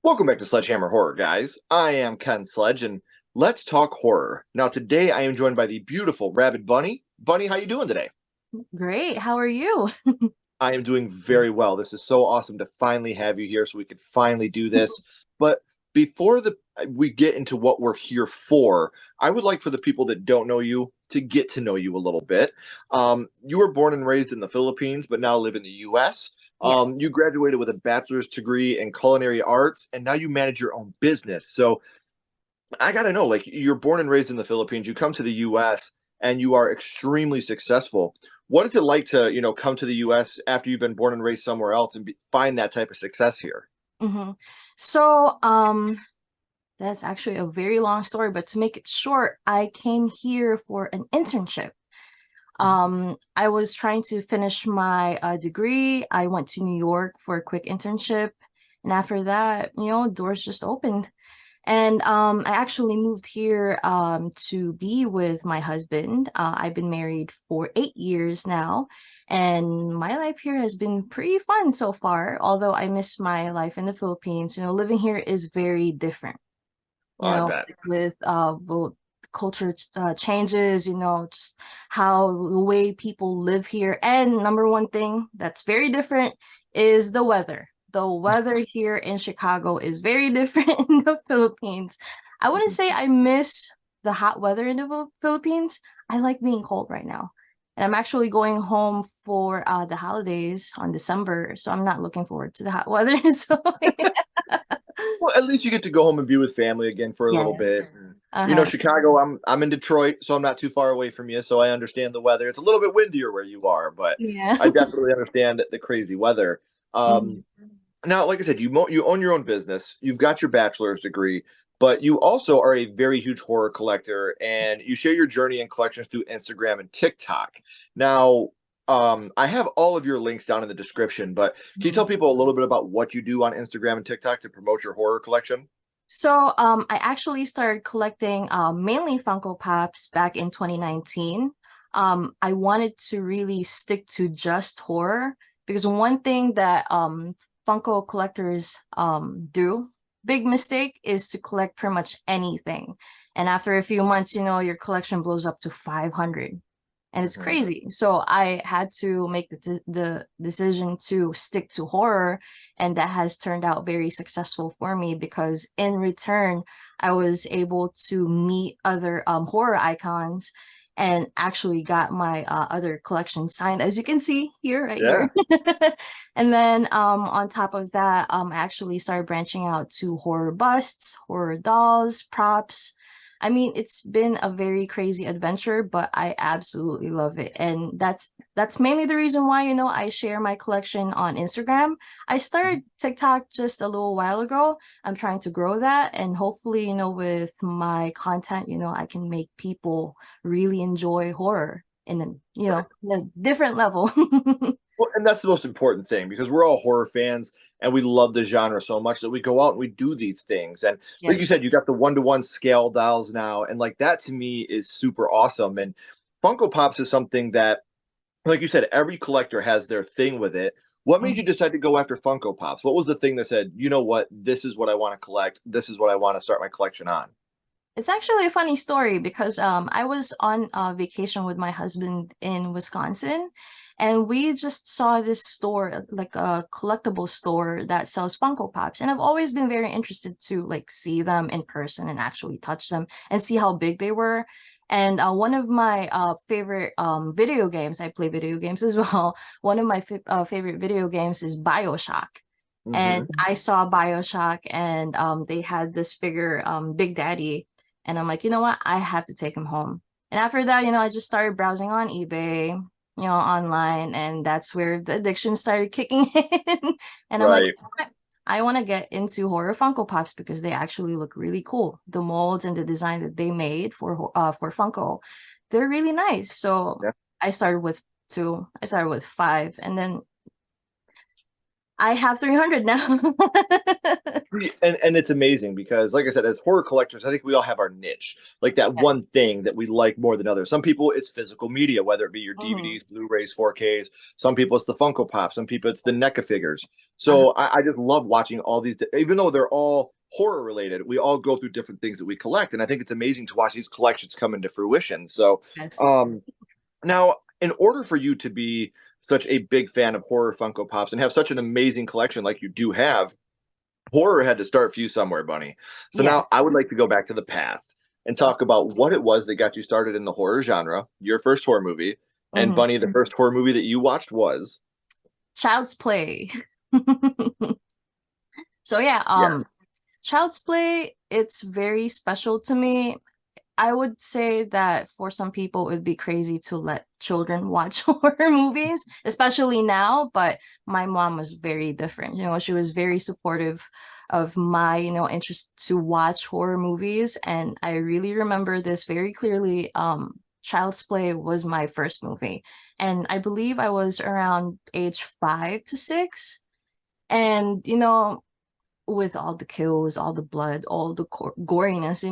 Welcome back to Sledgehammer Horror, guys. I am Ken Sledge, and let's talk horror. Now, today I am joined by the beautiful Rabid Bunny. Bunny, how you doing today? Great. How are you? I am doing very well. This is so awesome to finally have you here, so we could finally do this. But before we get into what we're here for, I would like for the people that don't know you to get to know you a little bit. You were born and raised in the Philippines, but now live in the U.S. Yes. You graduated with a bachelor's degree in culinary arts, and now you manage your own business. So I gotta know, like, you're born and raised in the Philippines, you come to the US and you are extremely successful. What is it like to, come to the US after you've been born and raised somewhere else and find that type of success here? hmm So, that's actually a very long story, but to make it short, I came here for an internship. I was trying to finish my degree. I went to New York for a quick internship, and after that, doors just opened. And I actually moved here to be with my husband. I've been married for 8 years now, and my life here has been pretty fun so far. Although I miss my life in the Philippines, living here is very different. Oh, I bet. With the culture changes, just how the way people live here. And number one thing that's very different is the weather. The weather here in Chicago is very different in the Philippines. I wouldn't say I miss the hot weather in the Philippines. I like being cold right now. And I'm actually going home for the holidays on December, so I'm not looking forward to the hot weather. So Well, at least you get to go home and be with family again for a little bit. yes. And, Uh-huh. Chicago, I'm in Detroit, so I'm not too far away from you, so I understand the weather. It's a little bit windier where you are, but Yeah. I definitely understand the crazy weather. Um, Mhm. Now, like I said, you own your own business. You've got your bachelor's degree, but you also are a very huge horror collector, and you share your journey and collections through Instagram and TikTok. Now, I have all of your links down in the description, but can you tell Mhm. people a little bit about what you do on Instagram and TikTok to promote your horror collection? I actually started collecting mainly Funko Pops back in 2019. I wanted to really stick to just horror because one thing that Funko collectors do, big mistake, is to collect pretty much anything. And after a few months, your collection blows up to 500. And it's Hmm. crazy. So I had to make the decision to stick to horror, and that has turned out very successful for me because in return, I was able to meet other horror icons and actually got my other collection signed, as you can see here, right Yeah. here. And then on top of that, I actually started branching out to horror busts, horror dolls, props. I mean, it's been a very crazy adventure, but I absolutely love it. And that's mainly the reason why, I share my collection on Instagram. I started TikTok just a little while ago. I'm trying to grow that, and hopefully, with my content, I can make people really enjoy horror in a, in a different level. Well, and that's the most important thing because we're all horror fans and we love the genre so much that we go out and we do these things. And like you Yes. said, you got the one-to-one scale dolls now, and like that to me is super awesome. And Funko Pops is something that, like you said, every collector has their thing with it. What made you Mhm. decide to go after Funko Pops? What was the thing that said, you know what, this is what I want to collect. This is what I want to start my collection on. It's actually a funny story because I was on vacation with my husband in Wisconsin, and we just saw this store, like a collectible store that sells Funko Pops. And I've always been very interested to like see them in person and actually touch them and see how big they were. And one of my favorite video games, I play video games as well. One of my favorite video games is BioShock. And Hmm. I saw BioShock, and they had this figure, Big Daddy, and I'm like, you know what? I have to take him home. And after that, I just started browsing on eBay, online, and that's where the addiction started kicking in. And I'm like, Right. "What? I want to get into horror Funko Pops because they actually look really cool. The molds and the design that they made for Funko, they're really nice." So Yeah. I started with two, I started with five, and then I have 300 now. And it's amazing because, like I said, as horror collectors, I think we all have our niche, like that Yes. one thing that we like more than others. Some people it's physical media, whether it be your Hmm. DVDs, Blu-rays, 4Ks. Some people it's the Funko Pop. Some people it's the NECA figures. Uh-huh. So I just love watching all these, even though they're all horror related. We all go through different things that we collect, and I think it's amazing to watch these collections come into fruition. So, Yes. um, now, in order for you to be such a big fan of horror Funko Pops and have such an amazing collection like you do have, horror had to start for you somewhere, Bunny. So now Yes. I would like to go back to the past and talk about what it was that got you started in the horror genre, your first horror movie. And Hmm. Bunny, the first horror movie that you watched was? Child's Play. So yeah, Yeah. Child's Play, it's very special to me. I would say that for some people, it would be crazy to let children watch horror movies, especially now. But my mom was very different. She was very supportive of my, interest to watch horror movies. And I really remember this very clearly. Child's Play was my first movie. And I believe I was around age 5 to 6. And, with all the kills, all the blood, all the goriness,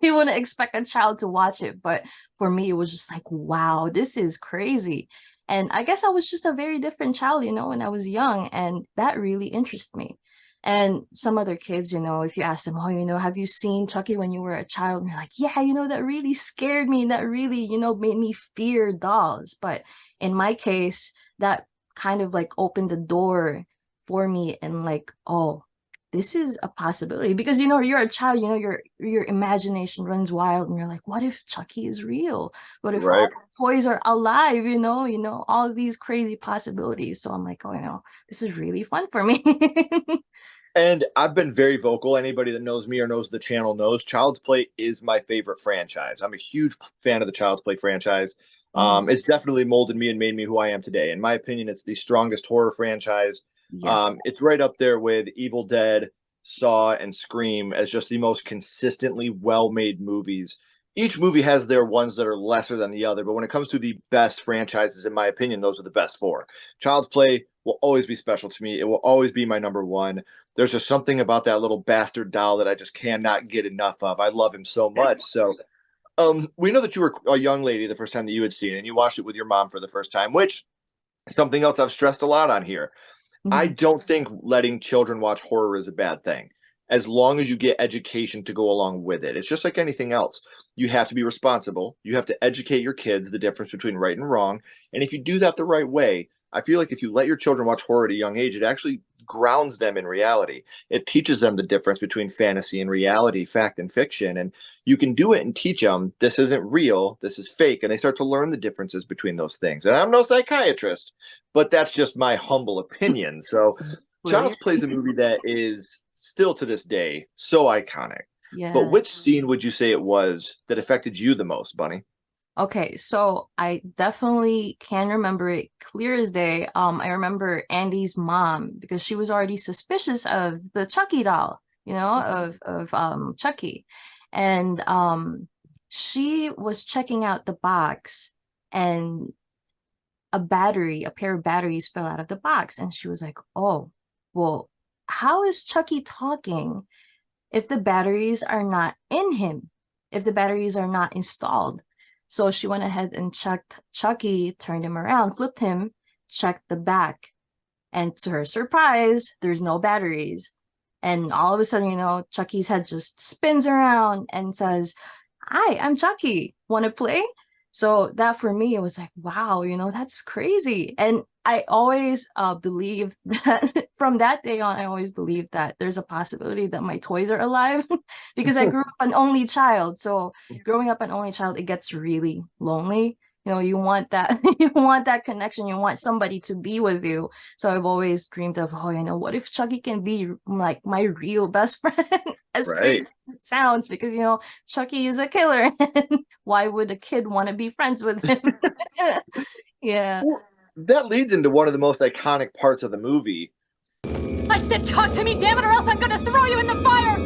you wouldn't expect a child to watch it, but for me, it was just like, wow, this is crazy. And I guess I was just a very different child, when I was young, and that really interested me. And some other kids, if you ask them, oh, have you seen Chucky when you were a child? And you're like, yeah, that really scared me. That really, made me fear dolls. But in my case, that kind of like opened the door for me and like, oh, this is a possibility because you're a child, your imagination runs wild and you're like, what if Chucky is real? What if all Right. the toys are alive? All of these crazy possibilities. So I'm like, oh, this is really fun for me. And I've been very vocal. Anybody that knows me or knows the channel knows Child's Play is my favorite franchise. I'm a huge fan of the Child's Play franchise. Mhm. It's definitely molded me and made me who I am today. In my opinion, it's the strongest horror franchise. Yes. It's right up there with Evil Dead, Saw, and Scream as just the most consistently well-made movies. Each movie has their ones that are lesser than the other, but when it comes to the best franchises, in my opinion, those are the best four. Child's Play will always be special to me. It will always be my number one. There's just something about that little bastard doll that I just cannot get enough of. I love him so much. So, we know that you were a young lady the first time that you had seen it, and you watched it with your mom for the first time, which is something else I've stressed a lot on here. I Mhm. don't think letting children watch horror is a bad thing, as long as you get education to go along with it. It's just like anything else. You have to be responsible. You have to educate your kids the difference between right and wrong. And if you do that the right way, I feel like if you let your children watch horror at a young age, it actually grounds them in reality. It teaches them the difference between fantasy and reality, fact and fiction. And you can do it and teach them this isn't real, this is fake. And they start to learn the differences between those things. And I'm no psychiatrist, but that's just my humble opinion. So, Clearly. Child's Play is a movie that is still to this day so iconic. But Yeah. which scene would you say it was that affected you the most, Bunny? Okay, so I definitely can remember it clear as day. I remember Andy's mom because she was already suspicious of the Chucky doll, of Chucky. And she was checking out the box and a pair of batteries fell out of the box. And she was like, oh, well, how is Chucky talking if the batteries are not in him, if the batteries are not installed? So she went ahead and checked Chucky, turned him around, flipped him, checked the back. And to her surprise, there's no batteries. And all of a sudden, Chucky's head just spins around and says, hi, I'm Chucky. Want to play? So that for me, it was like, wow, that's crazy. And I always believed that from that day on, I always believed that there's a possibility that my toys are alive because I grew up an only child. So growing up an only child, it gets really lonely. You want that, you want that connection. You want somebody to be with you. So I've always dreamed of, oh, what if Chucky can be like my real best friend? As crazy Right. as it sounds, because Chucky is a killer. And why would a kid want to be friends with him? Yeah. Well, that leads into one of the most iconic parts of the movie. I said talk to me, damn it, or else I'm gonna throw you in the fire!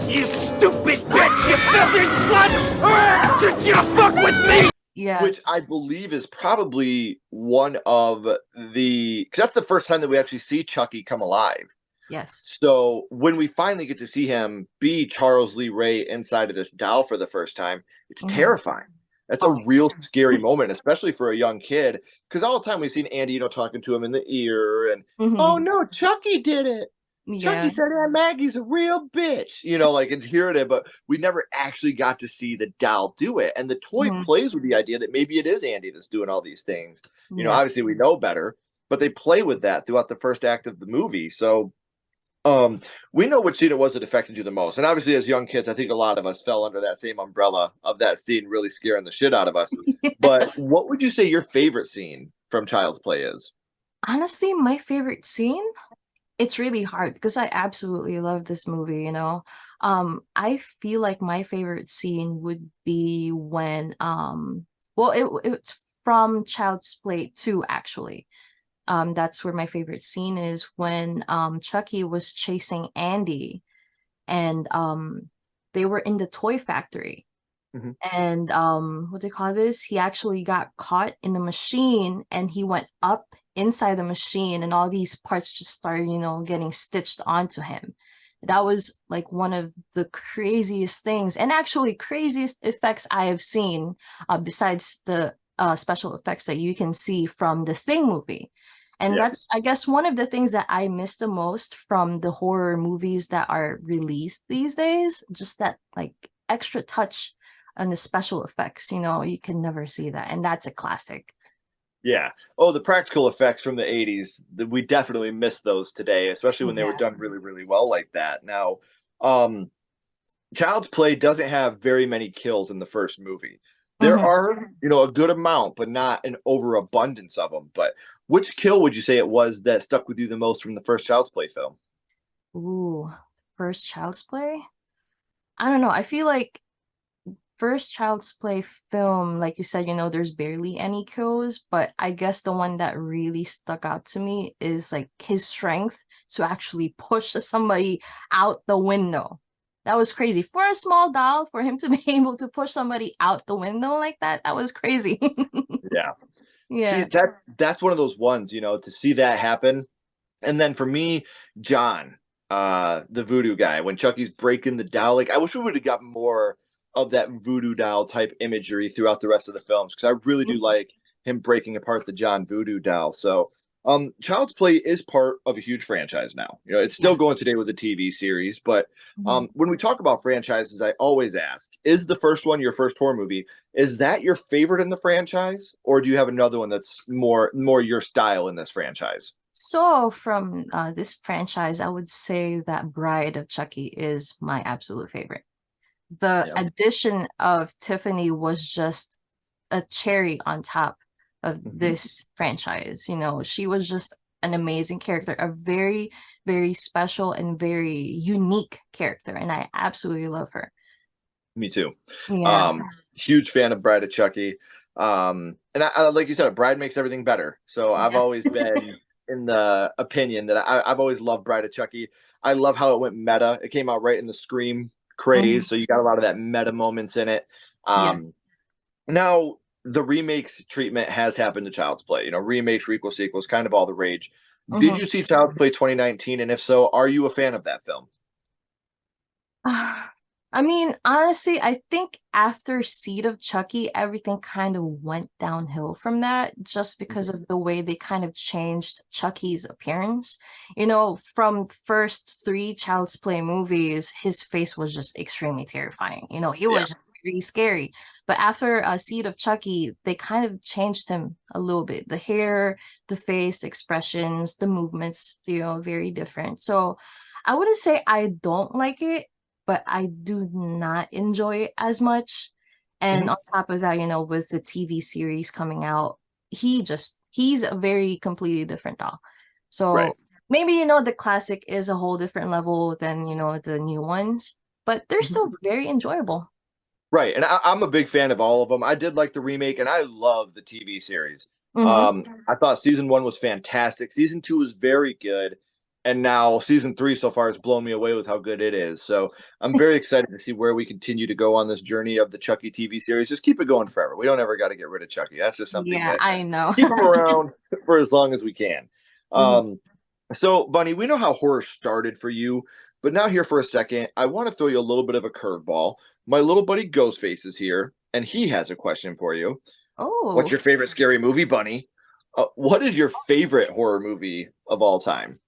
You stupid bitch, you filthy slut! Did you fuck with me? which Yes. I believe is probably one of because that's the first time that we actually see Chucky come alive. Yes. So when we finally get to see him be Charles Lee Ray inside of this doll for the first time, it's Hmm. terrifying. That's a Oh, real scary moment, especially for a young kid. Because all the time we've seen Andy, talking to him in the ear, and oh hmm. no, Chucky did it. Chucky Yeah. said Aunt Maggie's a real bitch, like it's hearing it, but we never actually got to see the doll do it. And the toy Hmm. plays with the idea that maybe it is Andy that's doing all these things. Yeah. Obviously we know better, but they play with that throughout the first act of the movie. So um, we know which scene it was that affected you the most. And obviously, as young kids, I think a lot of us fell under that same umbrella of that scene really scaring the shit out of us. But what would you say your favorite scene from Child's Play is? Honestly, my favorite scene, it's really hard because I absolutely love this movie, you know. I feel like my favorite scene would be when well it's from Child's Play 2 actually. That's where my favorite scene is when Chucky was chasing Andy and they were in the toy factory. Mhm. And what do they call this? He actually got caught in the machine and he went up inside the machine and all these parts just started, getting stitched onto him. That was like one of the craziest things and actually craziest effects I have seen, besides the special effects that you can see from the Thing movie. And Yeah. that's, I guess, one of the things that I miss the most from the horror movies that are released these days. Just that like extra touch and the special effects, you can never see that. And that's a classic. Yeah. Oh, the practical effects from the 80s, we definitely miss those today, especially when they were Yeah. done really, really well like that. Now, um, Child's Play doesn't have very many kills in the first movie. There Hmm. are, a good amount, but not an overabundance of them. But which kill would you say it was that stuck with you the most from the first Child's Play film? Ooh, first Child's Play? I don't know. I feel like first Child's Play film, like you said, there's barely any kills, but I guess the one that really stuck out to me is like his strength to actually push somebody out the window. That was crazy. For a small doll, for him to be able to push somebody out the window like that was crazy. Yeah. See, Yeah. that's one of those ones, to see that happen. And then for me, John, the voodoo guy, when Chucky's breaking the doll, like I wish we would have got more of that voodoo doll type imagery throughout the rest of the films because I really do like him breaking apart the John voodoo doll. So, Child's Play is part of a huge franchise now. It's still going Yes. today with the TV series, but Mhm. when we talk about franchises, I always ask: Is the first one your first horror movie? Is that your favorite in the franchise, or do you have another one that's more your style in this franchise? So from this franchise, I would say that Bride of Chucky is my absolute favorite. The Yeah. addition of Tiffany was just a cherry on top of Mhm. this franchise. She was just an amazing character, a very, very special and very unique character, and I absolutely love her. Me too. Yeah. Um, Huge fan of Bride of Chucky. And like you said, a bride makes everything better. So I've Yes. always been in the opinion that I've always loved Bride of Chucky. I love how it went meta. It came out right in the Scream craze, Mhm. so you got a lot of that meta moments in it. Yeah. Now the remakes treatment has happened to Child's Play. Remakes, requel, sequels, kind of all the rage. Did Mhm. you see Child's Play 2019? And if so, are you a fan of that film? Ah, I mean, honestly, I think after Seed of Chucky, everything kind of went downhill from that just because Mhm. of the way they kind of changed Chucky's appearance. From first three Child's Play movies, his face was just extremely terrifying. He Yeah, was really scary. But after Seed of Chucky, they kind of changed him a little bit. The hair, the face, the expressions, the movements, very different. So I wouldn't say I don't like it, but I do not enjoy it as much. And Mhm. on top of that, with the TV series coming out, he's a very completely different doll. Right. So maybe, the classic is a whole different level than, the new ones, but they're Mhm. still very enjoyable. Right, and I'm a big fan of all of them. I did like the remake, and I love the TV series. Mm-hmm. I thought season one was fantastic. Season two was very good. and now season 3 so far has blown me away with how good it is. So I'm very excited to see where we continue to go on this journey of the Chucky TV series. Just keep it going forever. We don't ever got to get rid of Chucky. That's just something Yeah, that I know. keep him around for as long as we can. Mhm. So, Bunny, we know how horror started for you, but now here for a second, I want to throw you a little bit of a curveball. My little buddy Ghostface is here, and he has a question for you. What's Oh, your favorite scary movie, Bunny? What is your favorite horror movie of all time?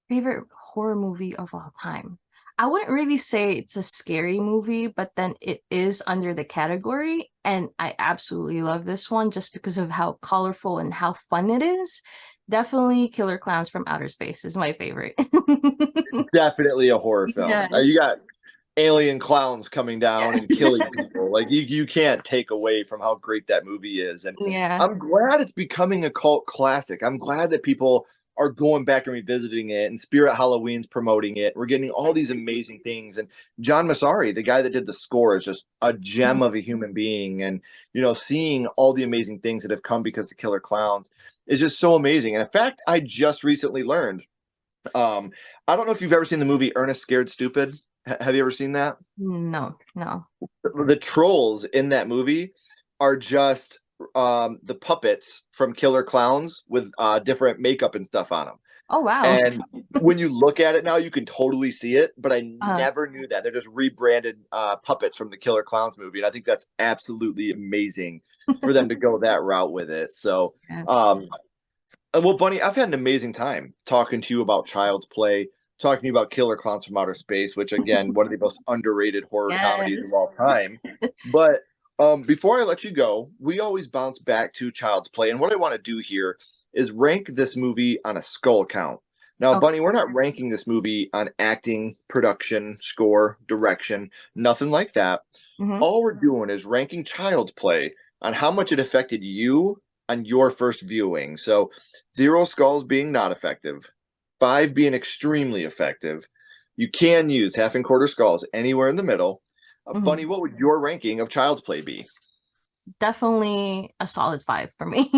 favorite horror movie of all time. I wouldn't really say it's a scary movie, but then it is under the category. And I absolutely love this one just because of how colorful and how fun it is. Definitely Killer Clowns from Outer Space is my favorite. Definitely a horror film. You Yes. got alien clowns coming down and Yeah. killing people. Like you can't take away from how great that movie is. And Yeah. I'm glad it's becoming a cult classic. I'm glad that people are going back and revisiting it, and Spirit Halloween's promoting it. We're getting all these Yes. amazing things. And John Massari, the guy that did the score, is just a gem Mhm. of a human being. And seeing all the amazing things that have come because of Killer Clowns is just so amazing. And in fact, I just recently learned. Um, I don't know if you've ever seen the movie Ernest Scared Stupid. Have you ever seen that? No, no. The trolls in that movie are just the puppets from Killer Clowns with different makeup and stuff on them. Oh, wow. And when you look at it now, you can totally see it. But I Uh, never knew that. They're just rebranded puppets from the Killer Clowns movie. And I think that's absolutely amazing for them to go that route with it. So, yeah. well, Bunny, I've had an amazing time talking to you about Child's Play, talking to you about Killer Clowns from Outer Space, which, again, one of the most underrated horror comedies of Yes. all time. But before I let you go, we always bounce back to Child's Play. And what I want to do here is rank this movie on a skull count. Now, Okay. Bunny, we're not ranking this movie on acting, production, score, direction, nothing like that. Hmm. All we're doing is ranking Child's Play on how much it affected you on your first viewing. So 0 skulls being not effective, 5 being extremely effective. You can use half and quarter skulls anywhere in the middle. Hmm. Bunny, what would your ranking of Child's Play be? Definitely a solid 5 for me.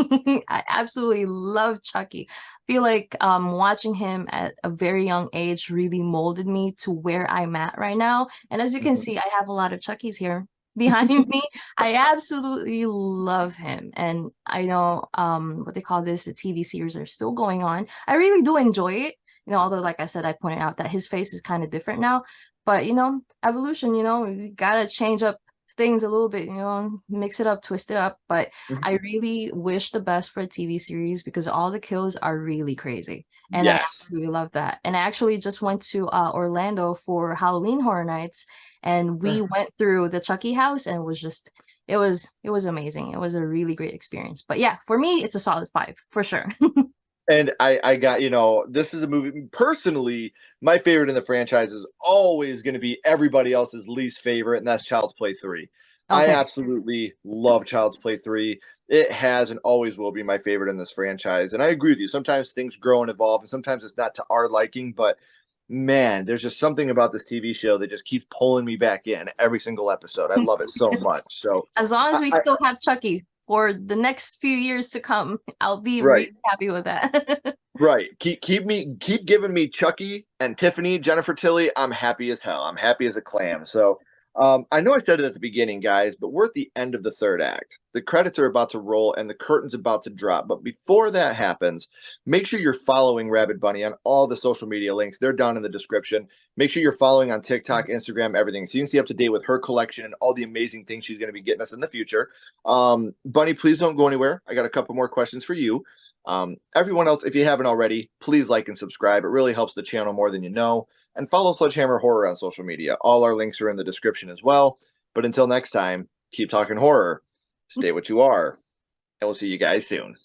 I absolutely love Chucky. I feel like watching him at a very young age really molded me to where I'm at right now. And as you can Mhm. see, I have a lot of Chuckies here behind me. I absolutely love him. And I know what they call this, the TV series are still going on. I really do enjoy it. Although like I said, I pointed out that his face is kind of different now. But evolution, we gotta change up things a little bit, mix it up, twist it up. But I really wish the best for a TV series because all the kills are really crazy. And I Yes. absolutely love that. And I actually just went to Orlando for Halloween Horror Nights and we went through the Chucky house and it was amazing. It was a really great experience. But yeah, for me, it's a solid 5 for sure. And I got, this is a movie. Personally, my favorite in the franchise is always going to be everybody else's least favorite, and that's Child's Play 3. I Okay. absolutely love Child's Play 3. It has and always will be my favorite in this franchise. And I agree with you. Sometimes things grow and evolve, and sometimes it's not to our liking, but man, there's just something about this TV show that just keeps pulling me back in every single episode. I love it so much. So, As long as I, we I still have Chucky for the next few years to come, I'll be right. really happy with that. Right. Keep giving me Chucky and Tiffany, Jennifer Tilly. I'm happy as hell. I'm happy as a clam. So I know I said it at the beginning, guys, but we're at the end of the third act. The credits are about to roll and the curtain's about to drop. But before that happens, make sure you're following Rabid Bunny on all the social media links. They're down in the description. Make sure you're following on TikTok, Instagram, everything. So you can see up to date with her collection and all the amazing things she's going to be getting us in the future. Bunny, please don't go anywhere. I got a couple more questions for you. Everyone else, if you haven't already, please like and subscribe. It really helps the channel more than you know. And follow Sledgehammer Horror on social media. All our links are in the description as well. But until next time, keep talking horror, stay what you are, and we'll see you guys soon.